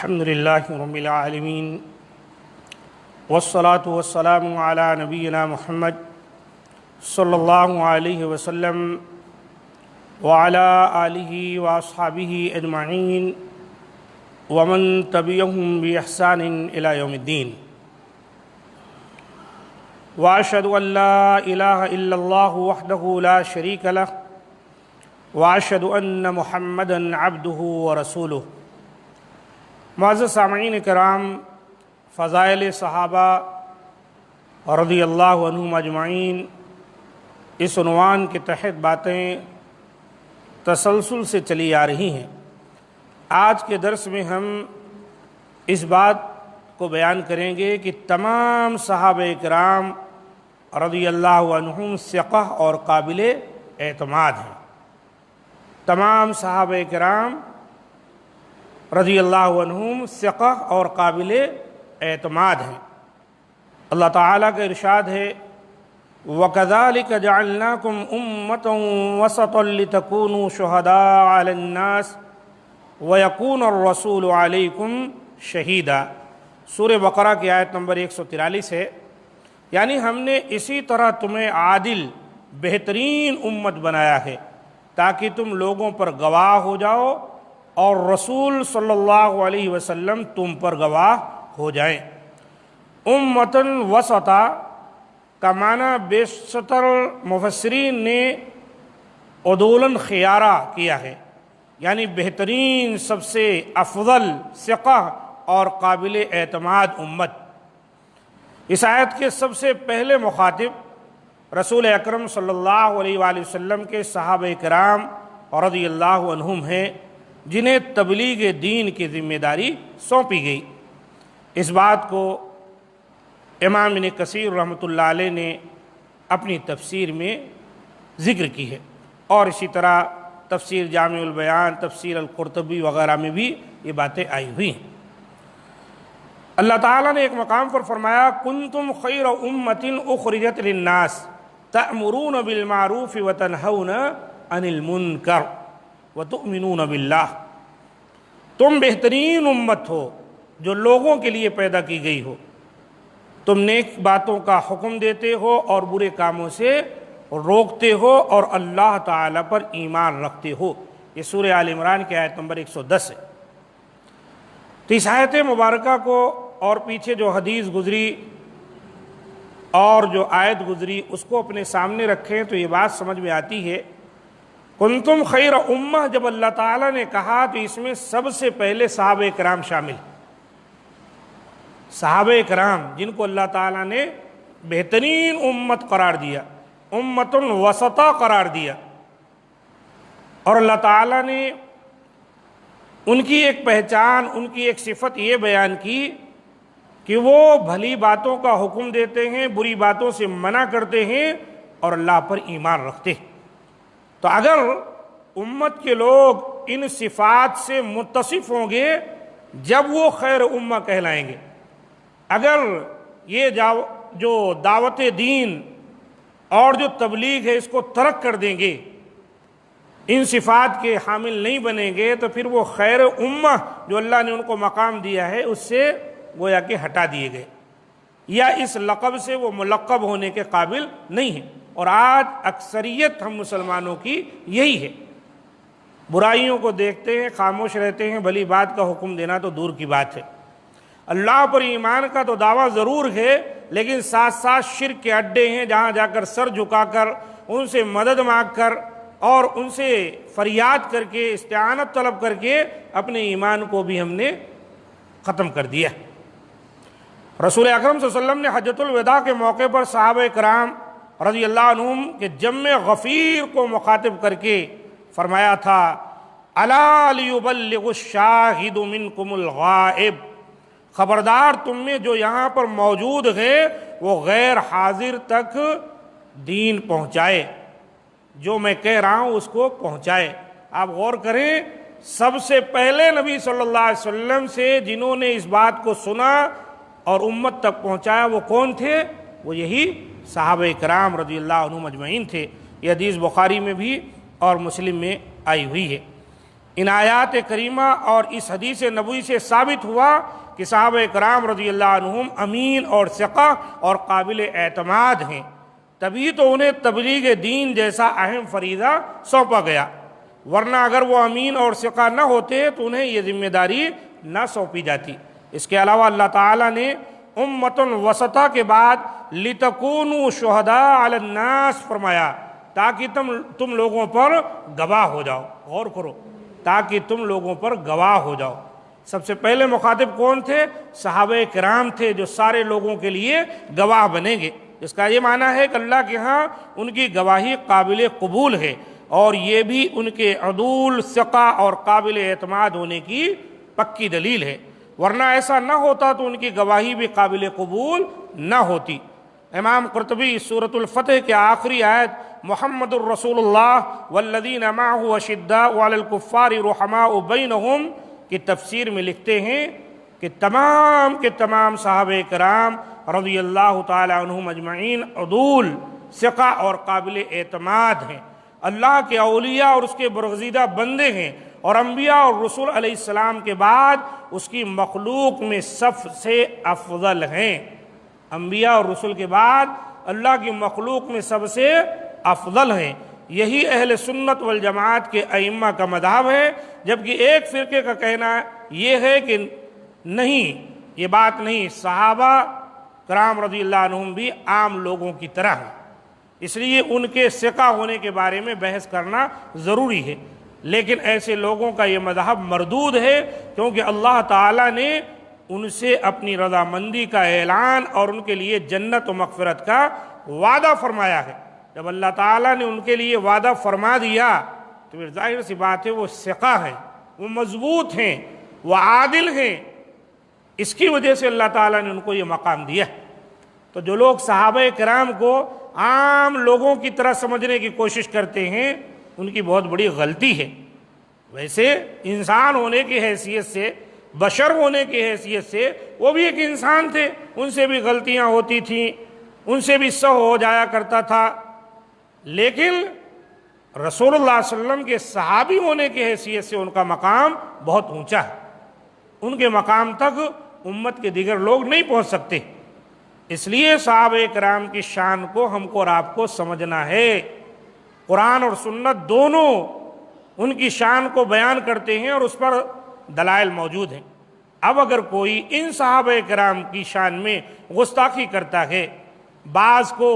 الحمد للہ رب العالمین والصلاة والسلام علی نبینا محمد صلی اللہ علیہ وسلم وعلی آلہ واصحابہ اجمعین ومن تبعہم بإحسان الی یوم الدین واشہد ان لا الہ الا اللہ وحدہ لا شریک لہ واشہد ان محمدا عبدہ ورسولہ۔ معزز سامعین کرام، فضائل صحابہ رضی اللہ عنہم اجمعین اس عنوان کے تحت باتیں تسلسل سے چلی آ رہی ہیں۔ آج کے درس میں ہم اس بات کو بیان کریں گے کہ تمام صحابہ کرام رضی اللہ عنہم ثقہ اور قابل اعتماد ہیں۔ تمام صحابہ کرام رضی اللہ عنہم ثقہ اور قابل اعتماد ہیں۔ اللہ تعالیٰ کا ارشاد ہے وَكَذَلِكَ جَعَلْنَاكُمْ أُمَّةً وَسَطًا لِتَكُونُوا شُهَدَاءَ عَلَى النَّاسِ وَيَكُونَ الرَّسُولُ عَلَيْكُمْ شَهِيدًا۔ سورہ بقرہ کی آیت نمبر 143 ہے، یعنی ہم نے اسی طرح تمہیں عادل بہترین امت بنایا ہے تاکہ تم لوگوں پر گواہ ہو جاؤ اور رسول صلی اللہ علیہ وسلم تم پر گواہ ہو جائیں۔ امتاً وسطا کا معنی بیشتر مفسرین نے عدولاً خیارہ کیا ہے، یعنی بہترین، سب سے افضل، ثقہ اور قابل اعتماد امت۔ اس آیت کے سب سے پہلے مخاطب رسول اکرم صلی اللہ علیہ وآلہ وسلم کے صحابہ کرام رضی اللہ عنہم ہیں، جنہیں تبلیغ دین کی ذمہ داری سونپی گئی۔ اس بات کو امام ابن کثیر رحمۃ اللہ علیہ نے اپنی تفسیر میں ذکر کی ہے، اور اسی طرح تفسیر جامع البیان، تفسیر القرطبی وغیرہ میں بھی یہ باتیں آئی ہوئی ہیں۔ اللہ تعالیٰ نے ایک مقام پر فرمایا کنتم خیر امۃ اخرجت للناس تأمرون بالمعروف وتنہون عن المنکر وتؤمنون باللہ۔ تم بہترین امت ہو جو لوگوں کے لیے پیدا کی گئی ہو، تم نیک باتوں کا حکم دیتے ہو اور برے کاموں سے روکتے ہو اور اللہ تعالیٰ پر ایمان رکھتے ہو۔ یہ سورہ آل عمران کی آیت نمبر 110 ہے۔ تو اس آیت مبارکہ کو اور پیچھے جو حدیث گزری اور جو آیت گزری اس کو اپنے سامنے رکھیں تو یہ بات سمجھ میں آتی ہے۔ کنتم خیر امہ جب اللہ تعالیٰ نے کہا تو اس میں سب سے پہلے صحابہ کرام شامل، صحابہ کرام جن کو اللہ تعالیٰ نے بہترین امت قرار دیا، امۃ وسطا قرار دیا، اور اللہ تعالیٰ نے ان کی ایک پہچان، ان کی ایک صفت یہ بیان کی کہ وہ بھلی باتوں کا حکم دیتے ہیں، بری باتوں سے منع کرتے ہیں اور اللہ پر ایمان رکھتے ہیں۔ تو اگر امت کے لوگ ان صفات سے متصف ہوں گے جب وہ خیر امہ کہلائیں گے۔ اگر یہ جو دعوت دین اور جو تبلیغ ہے اس کو ترک کر دیں گے، ان صفات کے حامل نہیں بنیں گے، تو پھر وہ خیر امہ جو اللہ نے ان کو مقام دیا ہے اس سے گویا کہ ہٹا دیے گئے، یا اس لقب سے وہ ملقب ہونے کے قابل نہیں ہیں۔ اور آج اکثریت ہم مسلمانوں کی یہی ہے، برائیوں کو دیکھتے ہیں، خاموش رہتے ہیں، بھلی بات کا حکم دینا تو دور کی بات ہے۔ اللہ پر ایمان کا تو دعویٰ ضرور ہے، لیکن ساتھ ساتھ شرک کے اڈے ہیں جہاں جا کر سر جھکا کر ان سے مدد مانگ کر اور ان سے فریاد کر کے، استعانت طلب کر کے اپنے ایمان کو بھی ہم نے ختم کر دیا۔ رسول اکرم صلی اللہ علیہ وسلم نے حجۃ الوداع کے موقع پر صحابہ کرام رضی اللہ عنہم کے جمع غفیر کو مخاطب کر کے فرمایا تھا الا لیبلغ الشاہد منکم الغائب، خبردار تم میں جو یہاں پر موجود ہے وہ غیر حاضر تک دین پہنچائے، جو میں کہہ رہا ہوں اس کو پہنچائے۔ آپ غور کریں، سب سے پہلے نبی صلی اللہ علیہ وسلم سے جنہوں نے اس بات کو سنا اور امت تک پہنچایا وہ کون تھے؟ وہ یہی صحابہ کرام رضی اللہ عنہم اجمعین تھے۔ یہ حدیث بخاری میں بھی اور مسلم میں آئی ہوئی ہے۔ ان آیات کریمہ اور اس حدیث نبوی سے ثابت ہوا کہ صحابہ کرام رضی اللہ عنہم امین اور ثقہ اور قابل اعتماد ہیں، تبھی تو انہیں تبلیغ دین جیسا اہم فریضہ سونپا گیا، ورنہ اگر وہ امین اور ثقہ نہ ہوتے تو انہیں یہ ذمہ داری نہ سونپی جاتی۔ اس کے علاوہ اللہ تعالیٰ نے امۃ وسطہ کے بعد لِتَكُونُوا شُهَدَاءَ عَلَى النَّاسِ فرمایا، تاکہ تم لوگوں پر گواہ ہو جاؤ۔ غور کرو، تاکہ تم لوگوں پر گواہ ہو جاؤ۔ سب سے پہلے مخاطب کون تھے؟ صحابہ کرام تھے، جو سارے لوگوں کے لیے گواہ بنیں گے۔ اس کا یہ معنی ہے کہ اللہ کے ہاں ان کی گواہی قابل قبول ہے، اور یہ بھی ان کے عدول، ثقہ اور قابل اعتماد ہونے کی پکی دلیل ہے، ورنہ ایسا نہ ہوتا تو ان کی گواہی بھی قابل قبول نہ ہوتی۔ امام قرطبی سورۃ الفتح کے آخری آیت محمد الرسول اللہ والذین معہ اشداء علی الکفار رحماء بینہم کی تفسیر میں لکھتے ہیں کہ تمام کے تمام صحابہ کرام رضی اللہ تعالی عنہم اجمعین عدول، ثقہ اور قابل اعتماد ہیں، اللہ کے اولیاء اور اس کے برگزیدہ بندے ہیں، اور انبیاء اور رسول علیہ السلام کے بعد اس کی مخلوق میں سب سے افضل ہیں۔ انبیاء اور رسول کے بعد اللہ کی مخلوق میں سب سے افضل ہیں۔ یہی اہل سنت والجماعت کے ائمہ کا مذہب ہے، جبکہ ایک فرقے کا کہنا یہ ہے کہ نہیں، یہ بات نہیں، صحابہ کرام رضی اللہ عنہم بھی عام لوگوں کی طرح ہیں، اس لیے ان کے ثقہ ہونے کے بارے میں بحث کرنا ضروری ہے۔ لیکن ایسے لوگوں کا یہ مذہب مردود ہے، کیونکہ اللہ تعالیٰ نے ان سے اپنی رضامندی کا اعلان اور ان کے لیے جنت و مغفرت کا وعدہ فرمایا ہے۔ جب اللہ تعالیٰ نے ان کے لیے وعدہ فرما دیا تو پھر ظاہر سی بات ہے وہ ثقہ ہیں، وہ مضبوط ہیں، وہ عادل ہیں، اس کی وجہ سے اللہ تعالیٰ نے ان کو یہ مقام دیا۔ تو جو لوگ صحابہ کرام کو عام لوگوں کی طرح سمجھنے کی کوشش کرتے ہیں، ان کی بہت بڑی غلطی ہے۔ ویسے انسان ہونے کی حیثیت سے، بشر ہونے کی حیثیت سے وہ بھی ایک انسان تھے، ان سے بھی غلطیاں ہوتی تھیں، ان سے بھی سہو ہو جایا کرتا تھا، لیکن رسول اللہ صلی اللہ علیہ وسلم کے صحابی ہونے کی حیثیت سے ان کا مقام بہت اونچا ہے، ان کے مقام تک امت کے دیگر لوگ نہیں پہنچ سکتے۔ اس لیے صحابہ کرام کی شان کو ہم کو اور آپ کو سمجھنا ہے۔ قرآن اور سنت دونوں ان کی شان کو بیان کرتے ہیں اور اس پر دلائل موجود ہیں۔ اب اگر کوئی ان صحابہ کرام کی شان میں گستاخی کرتا ہے، بعض کو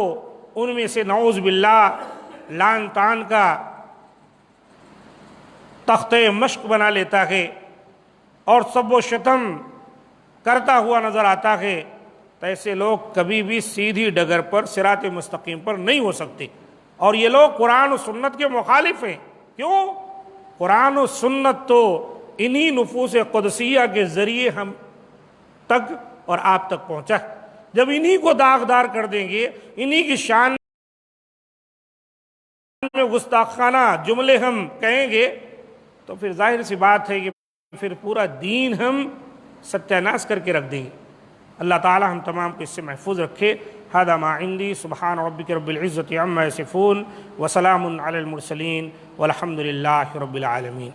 ان میں سے نعوذ باللہ لعن طعن کا تختہ مشق بنا لیتا ہے اور سب و شتم کرتا ہوا نظر آتا ہے، تو ایسے لوگ کبھی بھی سیدھی ڈگر پر، صراط مستقیم پر نہیں ہو سکتے، اور یہ لوگ قرآن و سنت کے مخالف ہیں۔ کیوں؟ قرآن و سنت تو انہی نفوس قدسیہ کے ذریعے ہم تک اور آپ تک پہنچا ہے۔ جب انہی کو داغدار کر دیں گے، انہی کی شان میں گستاخانہ جملے ہم کہیں گے، تو پھر ظاہر سی بات ہے کہ پھر پورا دین ہم ستیہ ناش کر کے رکھ دیں گے۔ اللہ تعالی ہم تمام کو اس سے محفوظ رکھے۔ ھذا ما عندی، سبحان ربک رب العزۃ عما یصفون، وسلام علی المرسلین، والحمد للہ رب العالمین۔